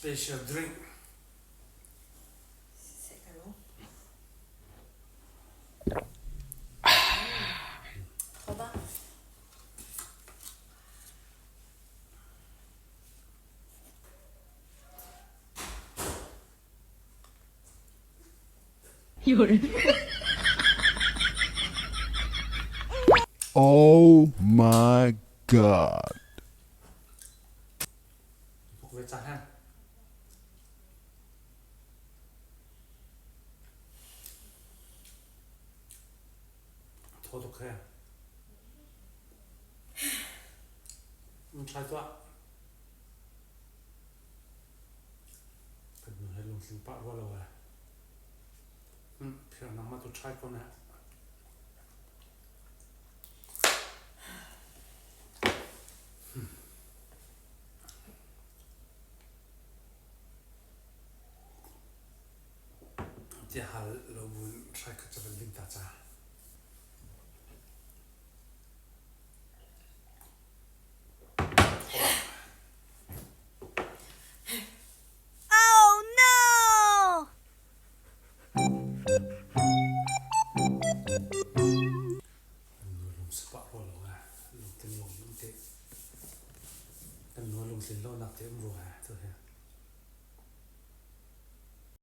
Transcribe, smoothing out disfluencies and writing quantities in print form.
special drink. Second. Hoba. Oh my god. Phục về chặt ha. Thôi thuộc ha. Trai toa. Cần người hay lùng sinh bạo qua lâu à. Phía nằm mà tôi trai con nè. Thì hà lâu buồn trai khá cho linh ta cha. Oh no! Người lùng sinh bạo qua lâu à. Lùng tên lùng lùng tệ. Cần người lùng sinh lâu nạp thế em rồi à. Thôi ha.